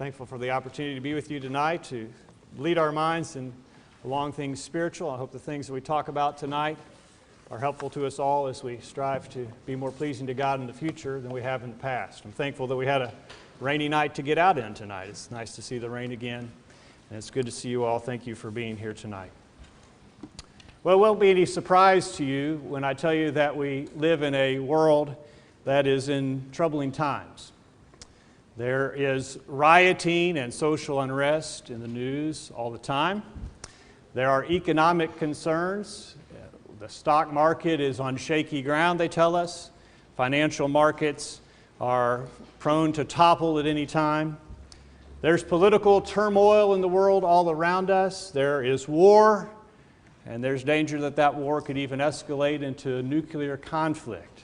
Thankful for the opportunity to be with you tonight, to lead our minds along things spiritual. I hope the things that we talk about tonight are helpful to us all as we strive to be more pleasing to God in the future than we have in the past. I'm thankful that we had a rainy night to get out in tonight. It's nice to see the rain again, and it's good to see you all. Thank you for being here tonight. Well, it won't be any surprise to you when I tell you that we live in a world that is in troubling times. There is rioting and social unrest in the news all the time. There are economic concerns. The stock market is on shaky ground, they tell us. Financial markets are prone to topple at any time. There's political turmoil in the world all around us. There is war, and there's danger that that war could even escalate into nuclear conflict.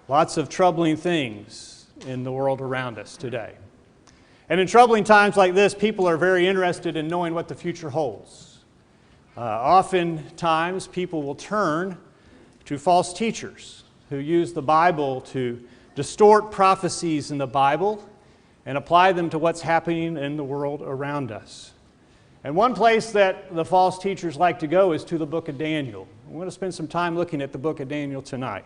Lots of troubling things in the world around us today. And in troubling times like this, people are very interested in knowing what the future holds. Oftentimes, people will turn to false teachers who use the Bible to distort prophecies in the Bible and apply them to what's happening in the world around us. And one place that the false teachers like to go is to the book of Daniel. We're going to spend some time looking at the book of Daniel tonight.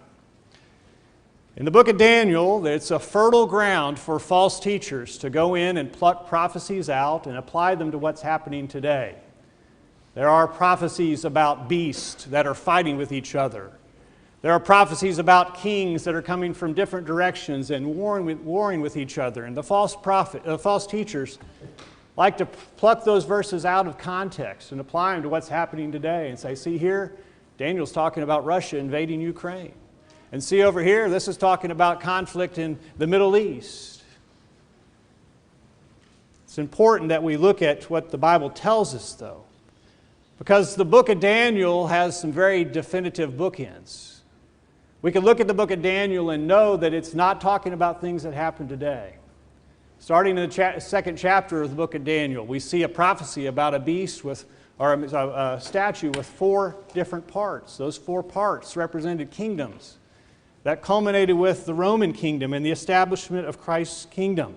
In the book of Daniel, it's a fertile ground for false teachers to go in and pluck prophecies out and apply them to what's happening today. There are prophecies about beasts that are fighting with each other. There are prophecies about kings that are coming from different directions and warring with each other. And the false teachers like to pluck those verses out of context and apply them to what's happening today and say, see here, Daniel's talking about Russia invading Ukraine. And see over here, this is talking about conflict in the Middle East. It's important that we look at what the Bible tells us, though, because the book of Daniel has some very definitive bookends. We can look at the book of Daniel and know that it's not talking about things that happen today. Starting in the second chapter of the book of Daniel, we see a prophecy about a beast or a statue with 4 different parts. Those 4 parts represented kingdoms that culminated with the Roman kingdom and the establishment of Christ's kingdom.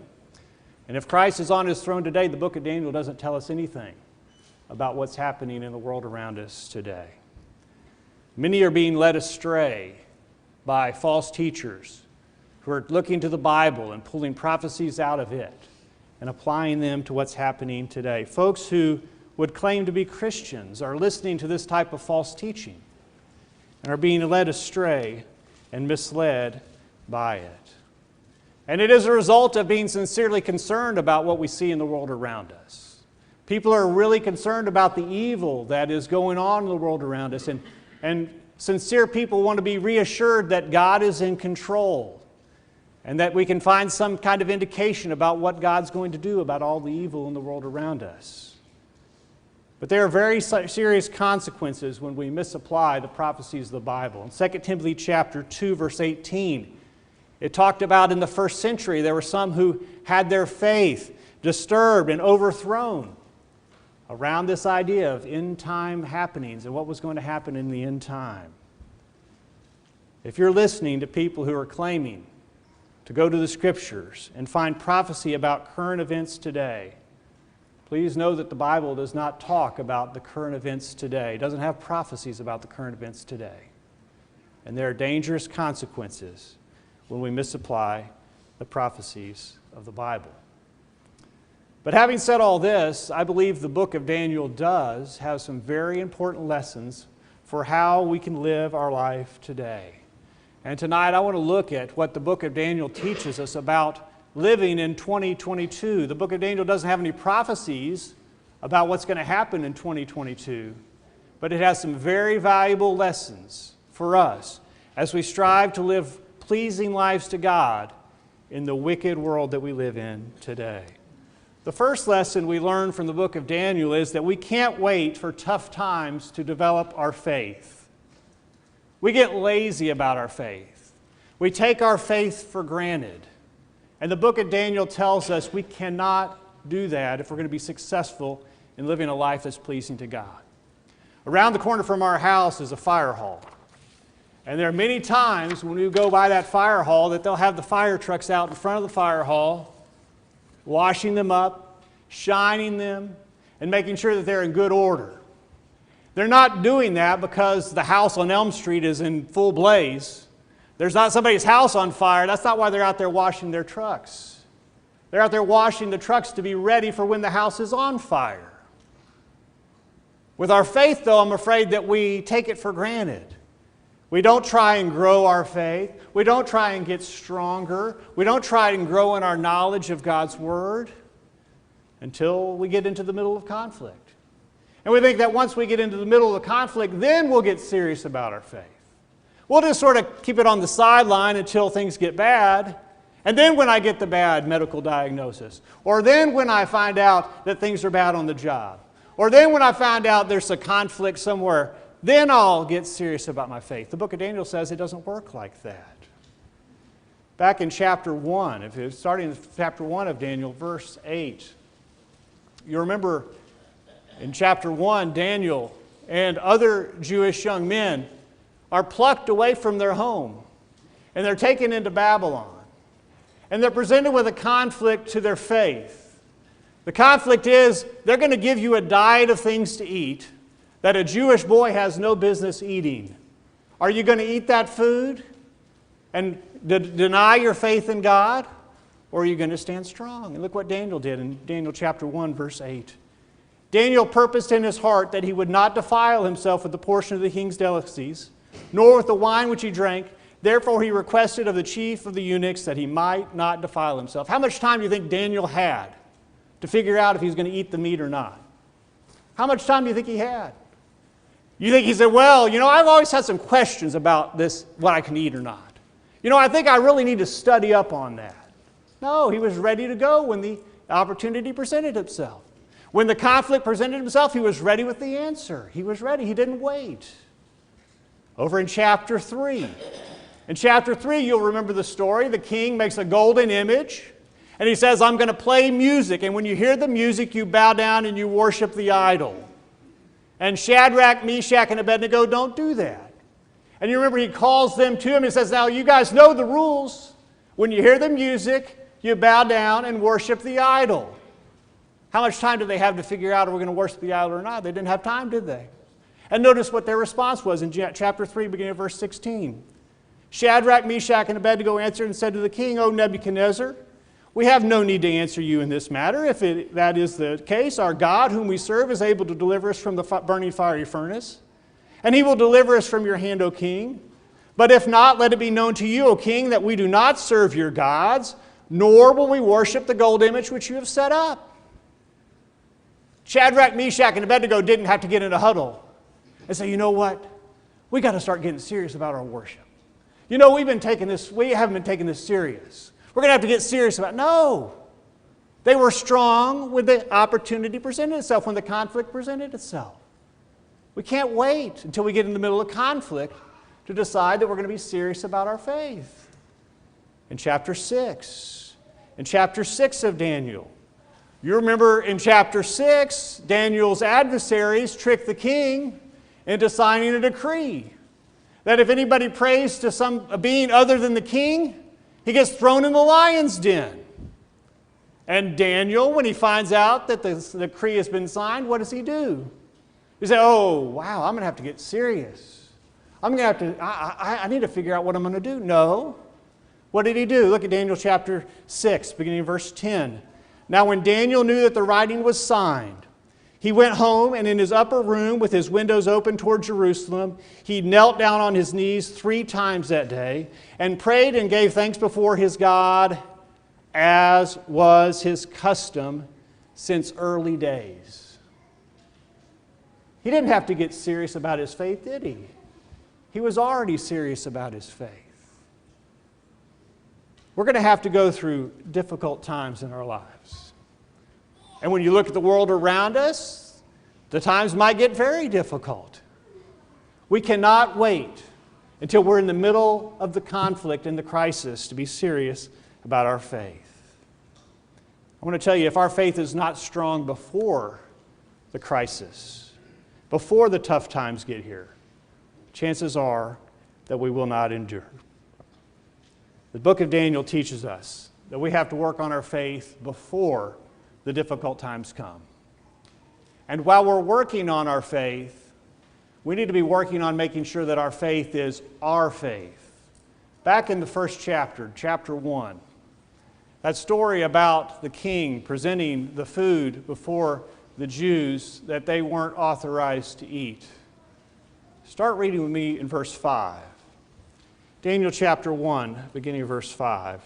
And if Christ is on his throne today, the book of Daniel doesn't tell us anything about what's happening in the world around us today. Many are being led astray by false teachers who are looking to the Bible and pulling prophecies out of it and applying them to what's happening today. Folks who would claim to be Christians are listening to this type of false teaching and are being led astray and misled by it. And it is a result of being sincerely concerned about what we see in the world around us. People are really concerned about the evil that is going on in the world around us, and sincere people want to be reassured that God is in control and that we can find some kind of indication about what God's going to do about all the evil in the world around us. But there are very serious consequences when we misapply the prophecies of the Bible. In 2 Timothy chapter 2, verse 18, it talked about in the first century there were some who had their faith disturbed and overthrown around this idea of end-time happenings and what was going to happen in the end time. If you're listening to people who are claiming to go to the Scriptures and find prophecy about current events today, please know that the Bible does not talk about the current events today. It doesn't have prophecies about the current events today. And there are dangerous consequences when we misapply the prophecies of the Bible. But having said all this, I believe the book of Daniel does have some very important lessons for how we can live our life today. And tonight I want to look at what the book of Daniel teaches us about living in 2022. The book of Daniel doesn't have any prophecies about what's going to happen in 2022, but it has some very valuable lessons for us as we strive to live pleasing lives to God in the wicked world that we live in today. The first lesson we learn from the book of Daniel is that we can't wait for tough times to develop our faith. We get lazy about our faith. We take our faith for granted. And the book of Daniel tells us we cannot do that if we're going to be successful in living a life that's pleasing to God. Around the corner from our house is a fire hall. And there are many times when we go by that fire hall that they'll have the fire trucks out in front of the fire hall washing them up, shining them, and making sure that they're in good order. They're not doing that because the house on Elm Street is in full blaze. There's not somebody's house on fire. That's not why they're out there washing their trucks. They're out there washing the trucks to be ready for when the house is on fire. With our faith, though, I'm afraid that we take it for granted. We don't try and grow our faith. We don't try and get stronger. We don't try and grow in our knowledge of God's Word until we get into the middle of conflict. And we think that once we get into the middle of the conflict, then we'll get serious about our faith. We'll just sort of keep it on the sideline until things get bad. And then when I get the bad medical diagnosis, or then when I find out that things are bad on the job, or then when I find out there's a conflict somewhere, then I'll get serious about my faith. The book of Daniel says it doesn't work like that. Back in chapter 1, if you're starting in chapter 1 of Daniel, verse 8, you remember in chapter 1, Daniel and other Jewish young men are plucked away from their home, and they're taken into Babylon. And they're presented with a conflict to their faith. The conflict is they're going to give you a diet of things to eat that a Jewish boy has no business eating. Are you going to eat that food and deny your faith in God? Or are you going to stand strong? And look what Daniel did in Daniel chapter 1, verse 8. Daniel purposed in his heart that he would not defile himself with the portion of the king's delicacies, nor with the wine which he drank. Therefore he requested of the chief of the eunuchs that he might not defile himself. How much time do you think Daniel had to figure out if he was going to eat the meat or not? How much time do you think he had? You think he said, well, I've always had some questions about this, what I can eat or not. I think I really need to study up on that. No, he was ready to go when the opportunity presented itself. When the conflict presented himself, he was ready with the answer. He was ready. He didn't wait. Over in chapter 3. In chapter 3, you'll remember the story. The king makes a golden image, and he says, I'm going to play music. And when you hear the music, you bow down and you worship the idol. And Shadrach, Meshach, and Abednego don't do that. And you remember he calls them to him and says, now you guys know the rules. When you hear the music, you bow down and worship the idol. How much time did they have to figure out if we're going to worship the idol or not? They didn't have time, did they? And notice what their response was in chapter 3, beginning of verse 16. Shadrach, Meshach, and Abednego answered and said to the king, O Nebuchadnezzar, we have no need to answer you in this matter. If that is the case, our God, whom we serve, is able to deliver us from the burning fiery furnace, and he will deliver us from your hand, O king. But if not, let it be known to you, O king, that we do not serve your gods, nor will we worship the gold image which you have set up. Shadrach, Meshach, and Abednego didn't have to get in a huddle and say, you know what? We got to start getting serious about our worship. We haven't been taking this serious. We're going to have to get serious about it. No. They were strong when the opportunity presented itself, when the conflict presented itself. We can't wait until we get in the middle of conflict to decide that we're going to be serious about our faith. In chapter 6 of Daniel, you remember in chapter 6, Daniel's adversaries tricked the king into signing a decree that if anybody prays to some being other than the king, he gets thrown in the lion's den. And Daniel, when he finds out that the decree has been signed, what does he do? He says, oh, wow, I'm going to have to get serious. I need to figure out what I'm going to do. No. What did he do? Look at Daniel chapter 6, beginning in verse 10. Now when Daniel knew that the writing was signed, he went home, and in his upper room, with his windows open toward Jerusalem, he knelt down on his knees 3 times that day and prayed and gave thanks before his God, as was his custom since early days. He didn't have to get serious about his faith, did he? He was already serious about his faith. We're going to have to go through difficult times in our lives. And when you look at the world around us, the times might get very difficult. We cannot wait until we're in the middle of the conflict and the crisis to be serious about our faith. I want to tell you, if our faith is not strong before the crisis, before the tough times get here, chances are that we will not endure. The book of Daniel teaches us that we have to work on our faith before the difficult times come. And while we're working on our faith, we need to be working on making sure that our faith is our faith. Back in the first chapter, chapter 1, that story about the king presenting the food before the Jews that they weren't authorized to eat. Start reading with me in verse 5. Daniel chapter 1, beginning of verse 5.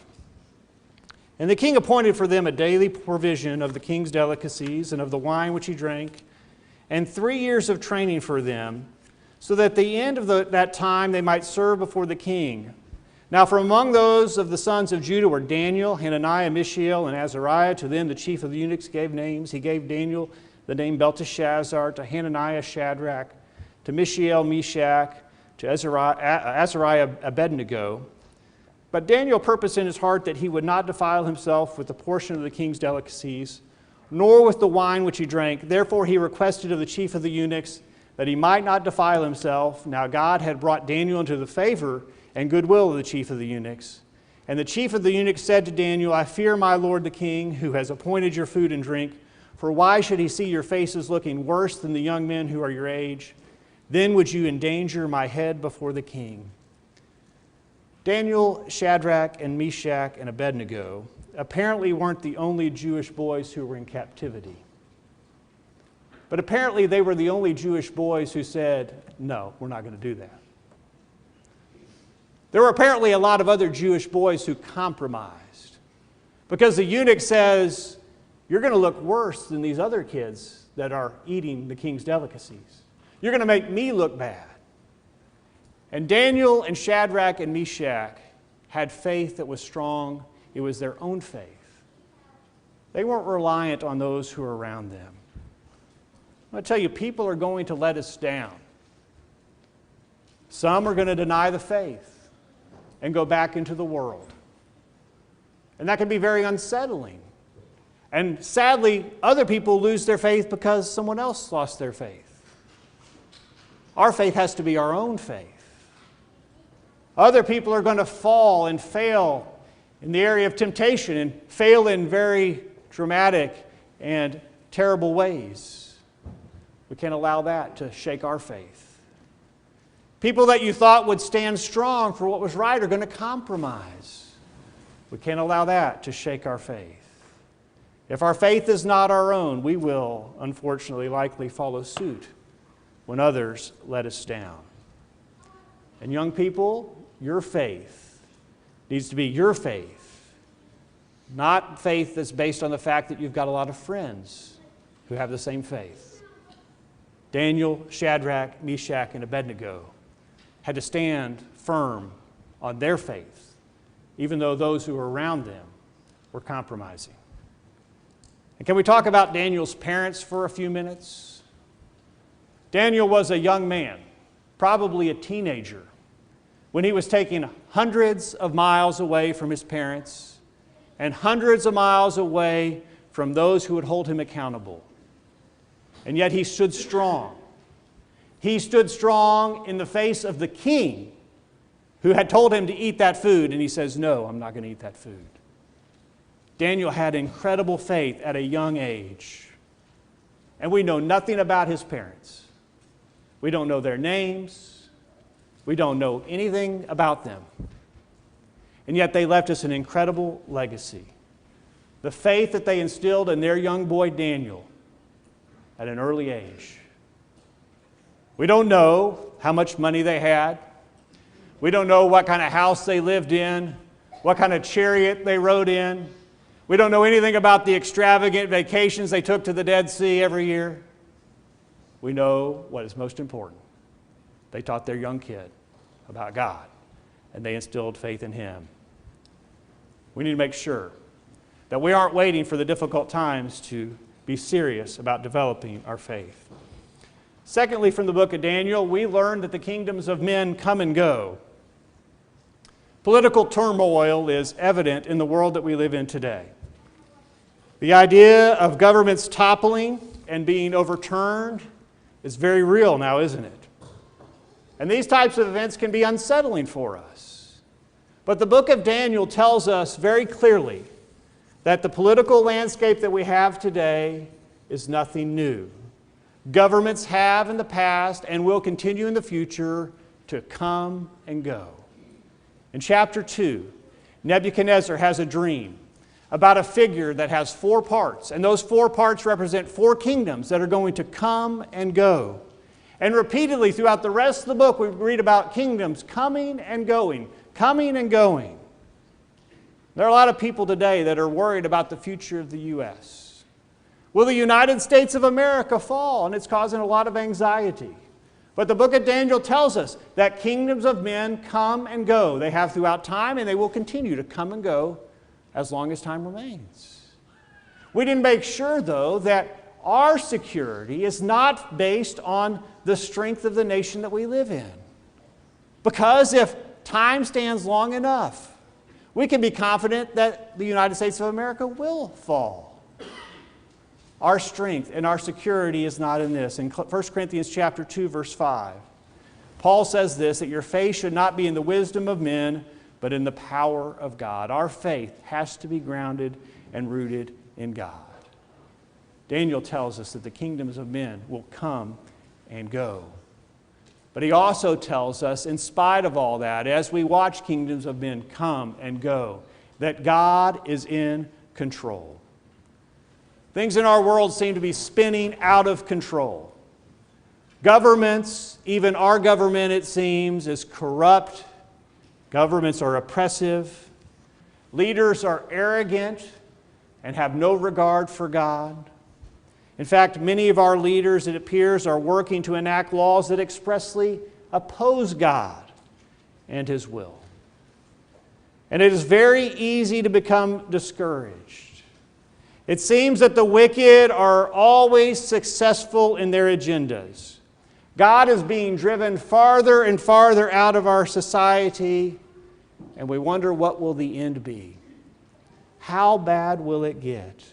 And the king appointed for them a daily provision of the king's delicacies and of the wine which he drank, and 3 years of training for them, so that at the end of that time they might serve before the king. Now from among those of the sons of Judah were Daniel, Hananiah, Mishael, and Azariah. To them the chief of the eunuchs gave names. He gave Daniel the name Belteshazzar, to Hananiah Shadrach, to Mishael Meshach, to Azariah Abednego. But Daniel purposed in his heart that he would not defile himself with the portion of the king's delicacies, nor with the wine which he drank. Therefore he requested of the chief of the eunuchs that he might not defile himself. Now God had brought Daniel into the favor and goodwill of the chief of the eunuchs. And the chief of the eunuchs said to Daniel, I fear my lord the king, who has appointed your food and drink. For why should he see your faces looking worse than the young men who are your age? Then would you endanger my head before the king? Daniel, Shadrach, and Meshach, and Abednego apparently weren't the only Jewish boys who were in captivity. But apparently they were the only Jewish boys who said, no, we're not going to do that. There were apparently a lot of other Jewish boys who compromised, because the eunuch says, you're going to look worse than these other kids that are eating the king's delicacies. You're going to make me look bad. And Daniel and Shadrach and Meshach had faith that was strong. It was their own faith. They weren't reliant on those who were around them. I'm going to tell you, people are going to let us down. Some are going to deny the faith and go back into the world. And that can be very unsettling. And sadly, other people lose their faith because someone else lost their faith. Our faith has to be our own faith. Other people are going to fall and fail in the area of temptation and fail in very dramatic and terrible ways. We can't allow that to shake our faith. People that you thought would stand strong for what was right are going to compromise. We can't allow that to shake our faith. If our faith is not our own, we will, unfortunately, likely follow suit when others let us down. And young people, your faith needs to be your faith, not faith that's based on the fact that you've got a lot of friends who have the same faith. Daniel, Shadrach, Meshach, and Abednego had to stand firm on their faith, even though those who were around them were compromising. And can we talk about Daniel's parents for a few minutes? Daniel was a young man, probably a teenager, when he was taken hundreds of miles away from his parents and hundreds of miles away from those who would hold him accountable. And yet he stood strong. He stood strong in the face of the king who had told him to eat that food, and he says, no, I'm not going to eat that food. Daniel had incredible faith at a young age. And we know nothing about his parents. We don't know their names. We don't know anything about them. And yet they left us an incredible legacy. The faith that they instilled in their young boy Daniel at an early age. We don't know how much money they had. We don't know what kind of house they lived in, what kind of chariot they rode in. We don't know anything about the extravagant vacations they took to the Dead Sea every year. We know what is most important. They taught their young kid about God, and they instilled faith in Him. We need to make sure that we aren't waiting for the difficult times to be serious about developing our faith. Secondly, from the book of Daniel, we learn that the kingdoms of men come and go. Political turmoil is evident in the world that we live in today. The idea of governments toppling and being overturned is very real now, isn't it? And these types of events can be unsettling for us. But the book of Daniel tells us very clearly that the political landscape that we have today is nothing new. Governments have in the past and will continue in the future to come and go. In chapter 2, Nebuchadnezzar has a dream about a figure that has 4 parts, and those 4 parts represent 4 kingdoms that are going to come and go. And repeatedly throughout the rest of the book, we read about kingdoms coming and going, coming and going. There are a lot of people today that are worried about the future of the U.S. Will the United States of America fall? And it's causing a lot of anxiety. But the book of Daniel tells us that kingdoms of men come and go. They have throughout time, and they will continue to come and go as long as time remains. We didn't make sure, though, that our security is not based on the strength of the nation that we live in. Because if time stands long enough, we can be confident that the United States of America will fall. Our strength and our security is not in this. In 1 Corinthians chapter 2, verse 5, Paul says this, that your faith should not be in the wisdom of men, but in the power of God. Our faith has to be grounded and rooted in God. Daniel tells us that the kingdoms of men will come and go. But he also tells us, in spite of all that, as we watch kingdoms of men come and go, that God is in control. Things in our world seem to be spinning out of control. Governments, even our government, it seems, is corrupt. Governments are oppressive. Leaders are arrogant and have no regard for God. In fact, many of our leaders, it appears, are working to enact laws that expressly oppose God and His will. And it is very easy to become discouraged. It seems that the wicked are always successful in their agendas. God is being driven farther and farther out of our society, and we wonder, what will the end be? How bad will it get?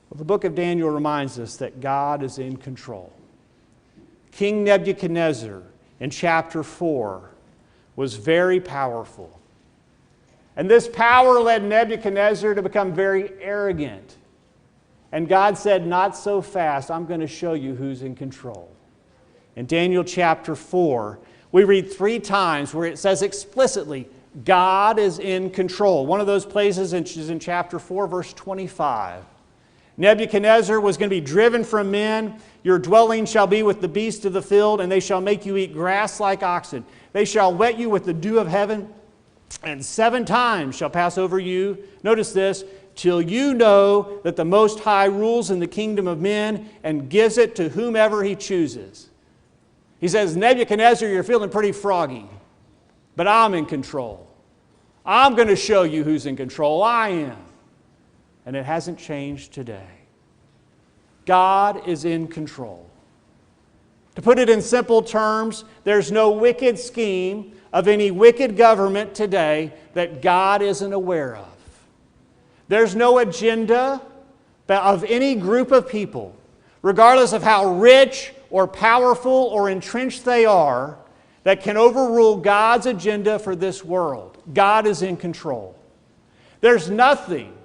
Well, the book of Daniel reminds us that God is in control. King Nebuchadnezzar in chapter 4 was very powerful. And this power led Nebuchadnezzar to become very arrogant. And God said, not so fast, I'm going to show you who's in control. In Daniel chapter 4, we read 3 times where it says explicitly, God is in control. One of those places is in chapter 4, verse 25. Nebuchadnezzar was going to be driven from men. Your dwelling shall be with the beasts of the field, and they shall make you eat grass like oxen. They shall wet you with the dew of heaven, and 7 times shall pass over you. Notice this, till you know that the Most High rules in the kingdom of men and gives it to whomever He chooses. He says, Nebuchadnezzar, you're feeling pretty froggy, but I'm in control. I'm going to show you who's in control. I am. And it hasn't changed today. God is in control. To put it in simple terms, there's no wicked scheme of any wicked government today that God isn't aware of. There's no agenda of any group of people, regardless of how rich or powerful or entrenched they are, that can overrule God's agenda for this world. God is in control. There's nothing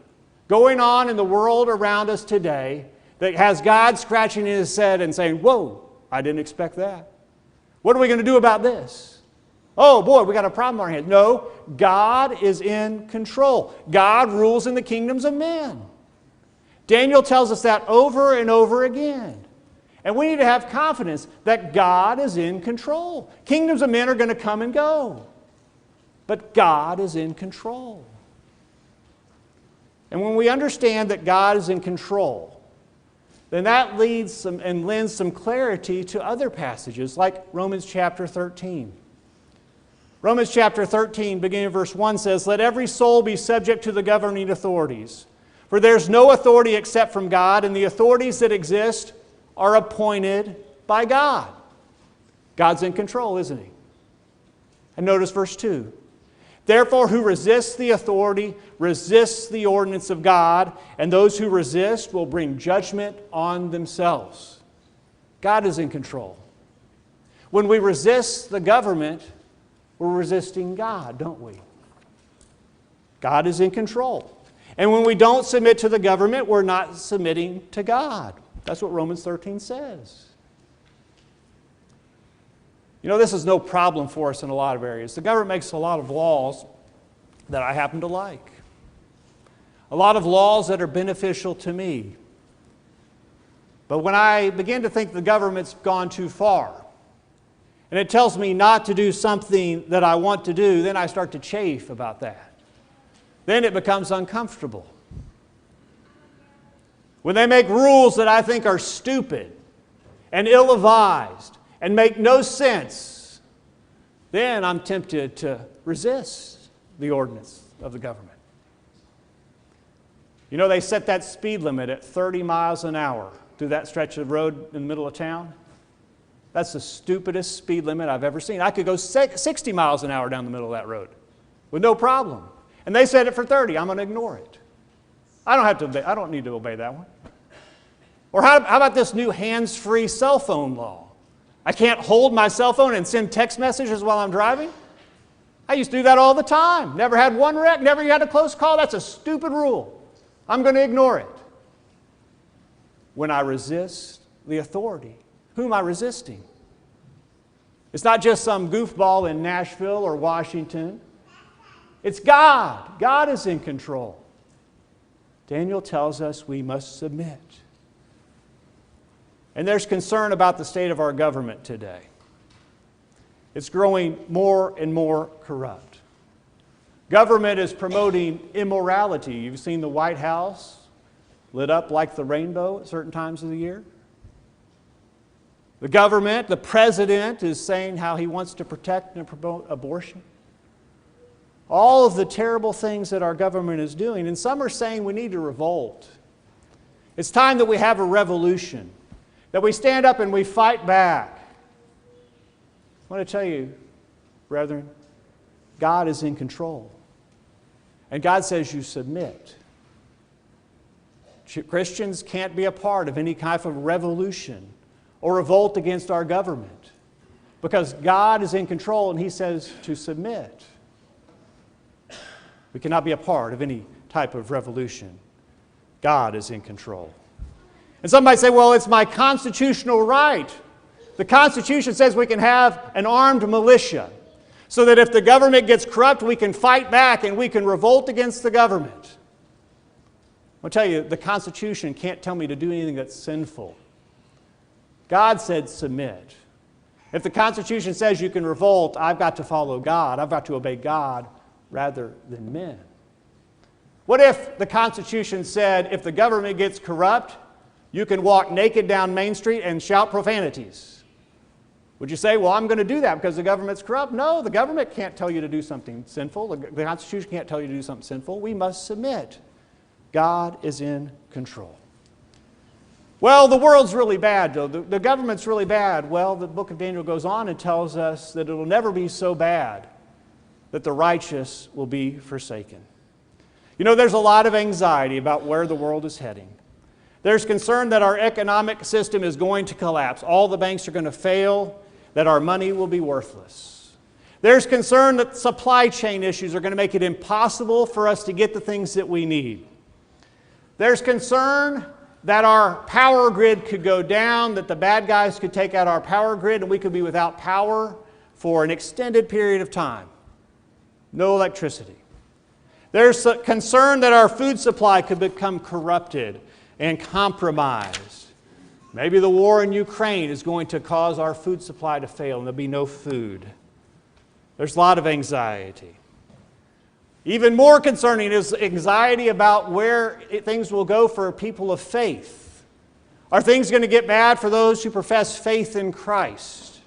going on in the world around us today that has God scratching His head and saying, whoa, I didn't expect that. What are we going to do about this? Oh boy, we got a problem on our hands. No, God is in control. God rules in the kingdoms of men. Daniel tells us that over and over again. And we need to have confidence that God is in control. Kingdoms of men are going to come and go. But God is in control. And when we understand that God is in control, then that lends some clarity to other passages like Romans chapter 13. Romans chapter 13, beginning of verse 1 says, let every soul be subject to the governing authorities. For there's no authority except from God, and the authorities that exist are appointed by God. God's in control, isn't He? And notice verse 2. Therefore, who resists the authority resists the ordinance of God, and those who resist will bring judgment on themselves. God is in control. When we resist the government, we're resisting God, don't we? God is in control. And when we don't submit to the government, we're not submitting to God. That's what Romans 13 says. You know, this is no problem for us in a lot of areas. The government makes a lot of laws that I happen to like. A lot of laws that are beneficial to me. But when I begin to think the government's gone too far, and it tells me not to do something that I want to do, then I start to chafe about that. Then it becomes uncomfortable. When they make rules that I think are stupid and ill-advised and make no sense, then I'm tempted to resist the ordinance of the government. You know, they set that speed limit at 30 miles an hour through that stretch of road in the middle of town. That's the stupidest speed limit I've ever seen. I could go 60 miles an hour down the middle of that road with no problem. And they set it for 30. I'm going to ignore it. I don't need to obey that one. Or how about this new hands-free cell phone law? I can't hold my cell phone and send text messages while I'm driving? I used to do that all the time. Never had one wreck, never had a close call. That's a stupid rule. I'm going to ignore it. When I resist the authority, who am I resisting? It's not just some goofball in Nashville or Washington. It's God. God is in control. Daniel tells us we must submit. And there's concern about the state of our government today. It's growing more and more corrupt. Government is promoting immorality. You've seen the White House lit up like the rainbow at certain times of the year. The government, the president, is saying how he wants to protect and promote abortion. All of the terrible things that our government is doing. And some are saying we need to revolt. It's time that we have a revolution, that we stand up and we fight back. I want to tell you, brethren, God is in control. And God says you submit. Christians can't be a part of any kind of revolution or revolt against our government because God is in control and He says to submit. We cannot be a part of any type of revolution. God is in control. And somebody say, well, it's my constitutional right. The Constitution says we can have an armed militia so that if the government gets corrupt, we can fight back and we can revolt against the government. I'll tell you, the Constitution can't tell me to do anything that's sinful. God said submit. If the Constitution says you can revolt, I've got to follow God. I've got to obey God rather than men. What if the Constitution said if the government gets corrupt, you can walk naked down Main Street and shout profanities? Would you say, well, I'm going to do that because the government's corrupt? No, the government can't tell you to do something sinful. The Constitution can't tell you to do something sinful. We must submit. God is in control. Well, the world's really bad, though. The government's really bad. Well, the book of Daniel goes on and tells us that it will never be so bad that the righteous will be forsaken. You know, there's a lot of anxiety about where the world is heading. There's concern that our economic system is going to collapse. All the banks are going to fail, that our money will be worthless. There's concern that supply chain issues are going to make it impossible for us to get the things that we need. There's concern that our power grid could go down, that the bad guys could take out our power grid and we could be without power for an extended period of time. No electricity. There's a concern that our food supply could become corrupted and compromised. Maybe the war in Ukraine is going to cause our food supply to fail and there'll be no food. There's a lot of anxiety. Even more concerning is anxiety about where things will go for people of faith. Are things going to get bad for those who profess faith in Christ?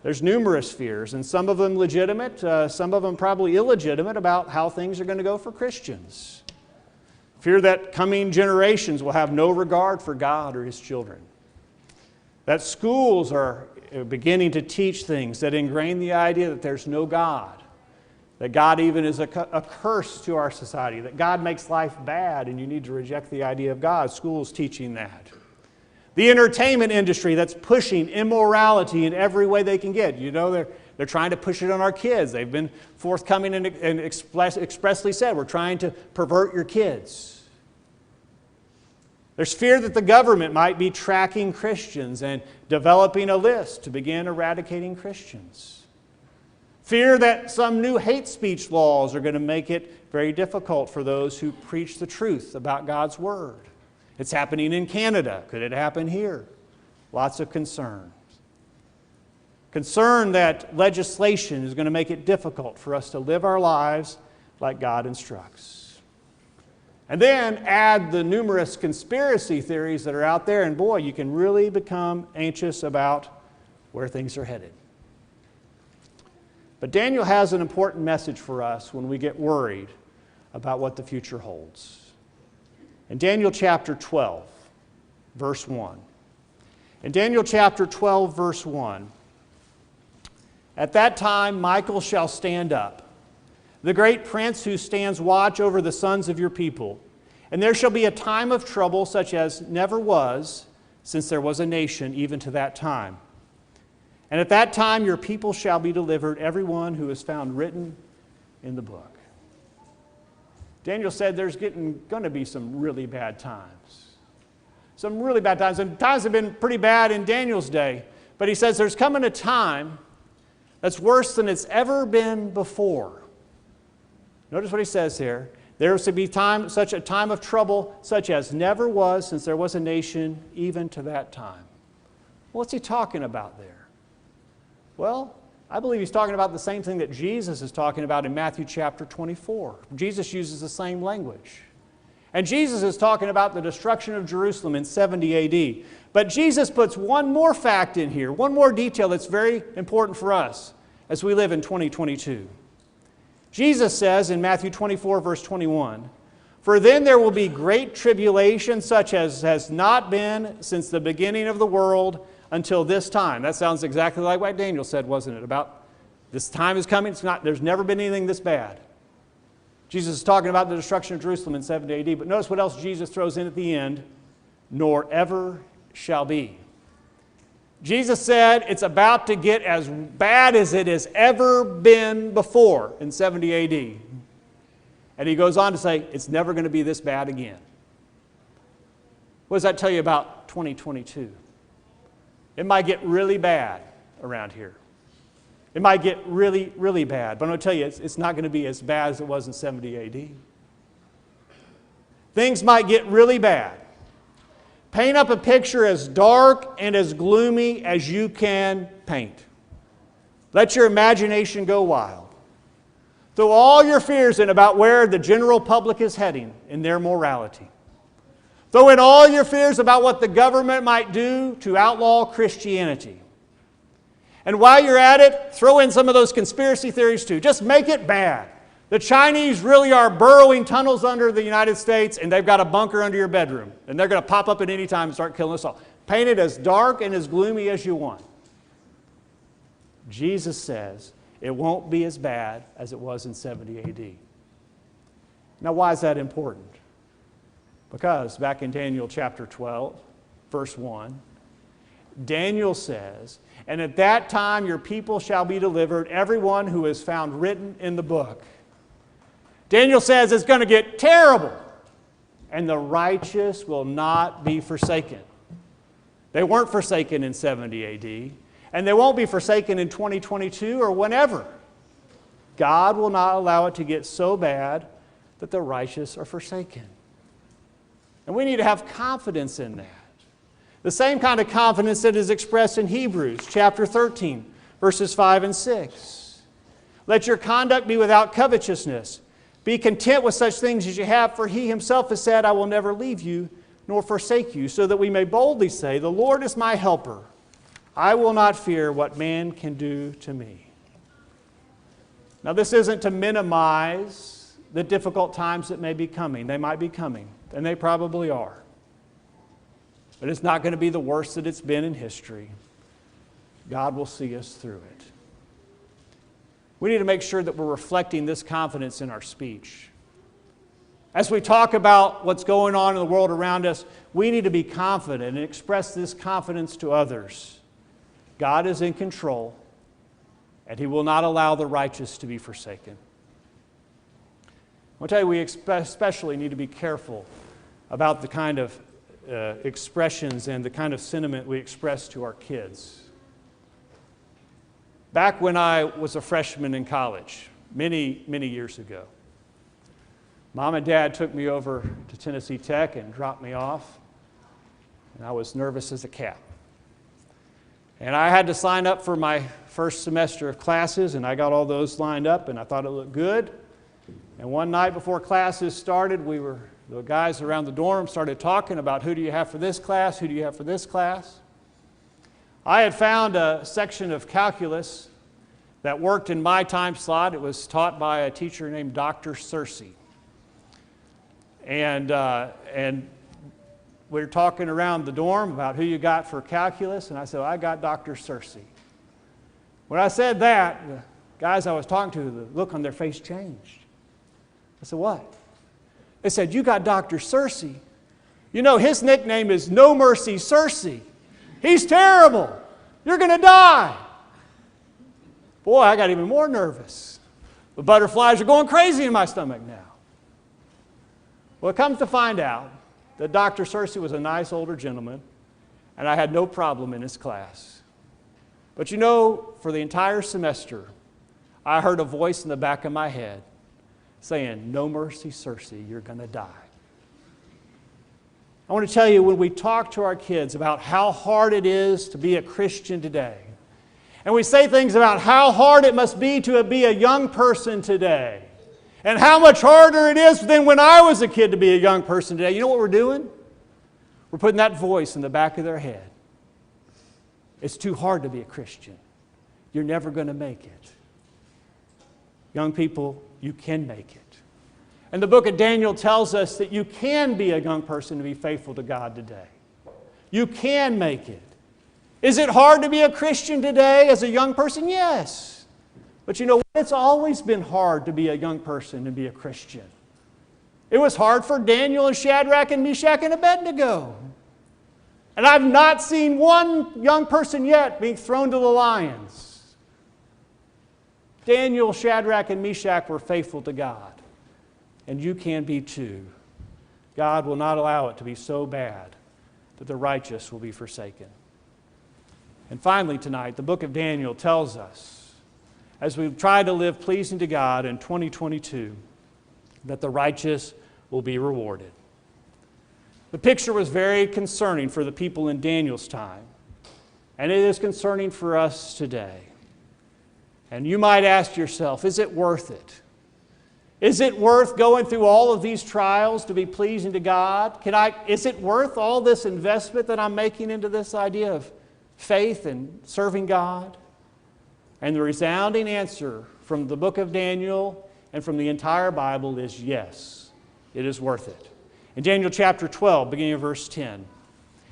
There's numerous fears, and some of them legitimate, some of them probably illegitimate about how things are going to go for Christians. Fear that coming generations will have no regard for God or His children. That schools are beginning to teach things that ingrain the idea that there's no God. That God even is a curse to our society. That God makes life bad and you need to reject the idea of God. Schools teaching that. The entertainment industry that's pushing immorality in every way they can get. You know, they're They're trying to push it on our kids. They've been forthcoming and expressly said, we're trying to pervert your kids. There's fear that the government might be tracking Christians and developing a list to begin eradicating Christians. Fear that some new hate speech laws are going to make it very difficult for those who preach the truth about God's Word. It's happening in Canada. Could it happen here? Lots of concern. Concern that legislation is going to make it difficult for us to live our lives like God instructs. And then add the numerous conspiracy theories that are out there, and boy, you can really become anxious about where things are headed. But Daniel has an important message for us when we get worried about what the future holds. In Daniel chapter 12, verse 1. In Daniel chapter 12, verse 1, at that time Michael shall stand up, the great prince who stands watch over the sons of your people. And there shall be a time of trouble such as never was since there was a nation, even to that time. And at that time your people shall be delivered, everyone who is found written in the book. Daniel said there's going to be some really bad times. Some really bad times. And times have been pretty bad in Daniel's day. But he says there's coming a time that's worse than it's ever been before. Notice what he says here. There is to be such a time of trouble such as never was since there was a nation, even to that time. What's he talking about there? Well, I believe he's talking about the same thing that Jesus is talking about in Matthew chapter 24. Jesus uses the same language. And Jesus is talking about the destruction of Jerusalem in 70 AD. But Jesus puts one more fact in here, one more detail that's very important for us as we live in 2022. Jesus says in Matthew 24, verse 21, "For then there will be great tribulation such as has not been since the beginning of the world until this time." That sounds exactly like what Daniel said, wasn't it? About this time is coming. There's never been anything this bad. Jesus is talking about the destruction of Jerusalem in 70 AD. But notice what else Jesus throws in at the end. Nor ever shall be. Jesus said it's about to get as bad as it has ever been before in 70 AD. And he goes on to say it's never going to be this bad again. What does that tell you about 2022? It might get really bad around here. It might get really, really bad. But I'm going to tell you, it's not going to be as bad as it was in 70 AD. Things might get really bad. Paint up a picture as dark and as gloomy as you can paint. Let your imagination go wild. Throw all your fears in about where the general public is heading in their morality. Throw in all your fears about what the government might do to outlaw Christianity. And while you're at it, throw in some of those conspiracy theories too. Just make it bad. The Chinese really are burrowing tunnels under the United States, and they've got a bunker under your bedroom. And they're going to pop up at any time and start killing us all. Paint it as dark and as gloomy as you want. Jesus says it won't be as bad as it was in 70 AD. Now, why is that important? Because back in Daniel chapter 12, verse 1, Daniel says, "And at that time your people shall be delivered, everyone who is found written in the book." Daniel says it's going to get terrible, and the righteous will not be forsaken. They weren't forsaken in 70 AD, and they won't be forsaken in 2022 or whenever. God will not allow it to get so bad that the righteous are forsaken. And we need to have confidence in that. The same kind of confidence that is expressed in Hebrews chapter 13, verses 5 and 6. "Let your conduct be without covetousness. Be content with such things as you have, for he himself has said, I will never leave you nor forsake you, so that we may boldly say, the Lord is my helper. I will not fear what man can do to me." Now, this isn't to minimize the difficult times that may be coming. They might be coming, and they probably are. But it's not going to be the worst that it's been in history. God will see us through it. We need to make sure that we're reflecting this confidence in our speech. As we talk about what's going on in the world around us, we need to be confident and express this confidence to others. God is in control, and He will not allow the righteous to be forsaken. I want to tell you, we especially need to be careful about the kind of expressions and the kind of sentiment we express to our kids. Back when I was a freshman in college, many, many years ago, Mom and Dad took me over to Tennessee Tech and dropped me off, and I was nervous as a cat. And I had to sign up for my first semester of classes, and I got all those lined up, and I thought it looked good. And one night before classes started, the guys around the dorm started talking about who do you have for this class, who do you have for this class. I had found a section of calculus that worked in my time slot. It was taught by a teacher named Dr. Searcy. And we were talking around the dorm about who you got for calculus, and I said, well, I got Dr. Searcy. When I said that, the guys I was talking to, the look on their face changed. I said, what? They said, you got Dr. Searcy. You know, his nickname is No Mercy Cersei. He's terrible. You're going to die. Boy, I got even more nervous. The butterflies are going crazy in my stomach now. Well, it comes to find out that Dr. Searcy was a nice older gentleman, and I had no problem in his class. But you know, for the entire semester, I heard a voice in the back of my head saying, no mercy, Cersei, you're going to die. I want to tell you, when we talk to our kids about how hard it is to be a Christian today, and we say things about how hard it must be to be a young person today, and how much harder it is than when I was a kid to be a young person today, you know what we're doing? We're putting that voice in the back of their head. It's too hard to be a Christian. You're never going to make it. Young people, you can make it. And the book of Daniel tells us that you can be a young person to be faithful to God today. You can make it. Is it hard to be a Christian today as a young person? Yes. But you know what? It's always been hard to be a young person and be a Christian. It was hard for Daniel and Shadrach and Meshach and Abednego. And I've not seen one young person yet being thrown to the lions. Daniel, Shadrach, and Meshach were faithful to God. And you can be too. God will not allow it to be so bad that the righteous will be forsaken. And finally tonight, the book of Daniel tells us, as we try to live pleasing to God in 2022, that the righteous will be rewarded. The picture was very concerning for the people in Daniel's time, and it is concerning for us today. And you might ask yourself, is it worth it? Is it worth going through all of these trials to be pleasing to God? Is it worth all this investment that I'm making into this idea of faith and serving God? And the resounding answer from the book of Daniel and from the entire Bible is yes, it is worth it. In Daniel chapter 12, beginning of verse 10.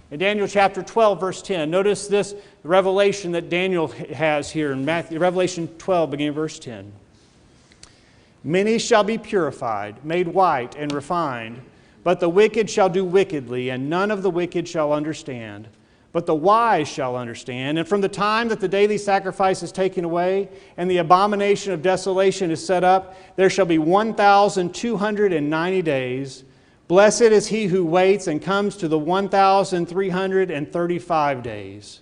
In Daniel chapter 12, verse 10, notice this revelation that Daniel has here in Revelation 12, beginning of verse 10. Many shall be purified, made white and refined, but the wicked shall do wickedly, and none of the wicked shall understand. But the wise shall understand. And from the time that the daily sacrifice is taken away, and the abomination of desolation is set up, there shall be 1,290 days. Blessed is he who waits and comes to the 1,335 days.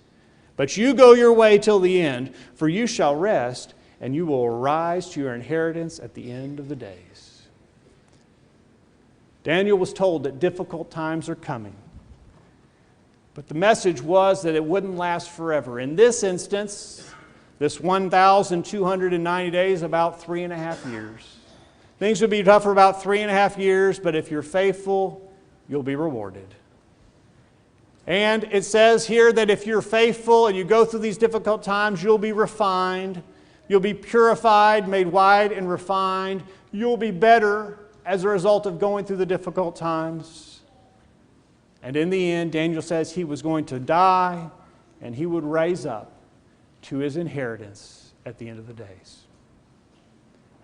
But you go your way till the end, for you shall rest, and you will arise to your inheritance at the end of the days. Daniel was told that difficult times are coming. But the message was that it wouldn't last forever. In this instance, this 1,290 days, about 3.5 years. Things would be tough for about 3.5 years, but if you're faithful, you'll be rewarded. And it says here that if you're faithful and you go through these difficult times, you'll be refined, you'll be purified, made white and refined. You'll be better as a result of going through the difficult times. And in the end, Daniel says he was going to die and he would raise up to his inheritance at the end of the days.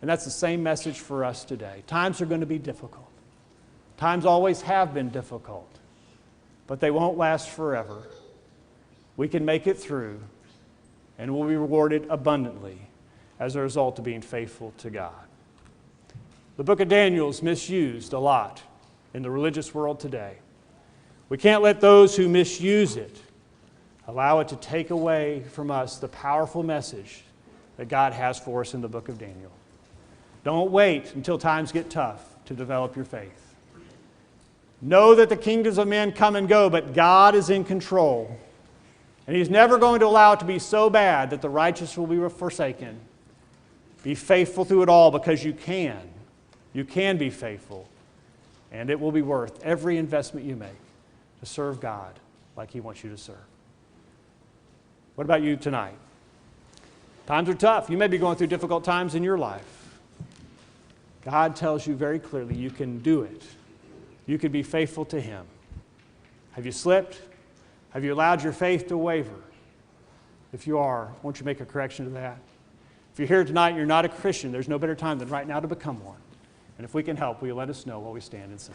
And that's the same message for us today. Times are going to be difficult. Times always have been difficult, but they won't last forever. We can make it through, and we'll be rewarded abundantly as a result of being faithful to God. The book of Daniel is misused a lot in the religious world today. We can't let those who misuse it allow it to take away from us the powerful message that God has for us in the book of Daniel. Don't wait until times get tough to develop your faith. Know that the kingdoms of men come and go, but God is in control. And He's never going to allow it to be so bad that the righteous will be forsaken. Be faithful through it all, because you can. You can be faithful. And it will be worth every investment you make to serve God like He wants you to serve. What about you tonight? Times are tough. You may be going through difficult times in your life. God tells you very clearly you can do it. You can be faithful to Him. Have you slipped? Have you allowed your faith to waver? If you are, won't you make a correction to that? If you're here tonight and you're not a Christian, there's no better time than right now to become one. And if we can help, will you let us know while we stand and sing?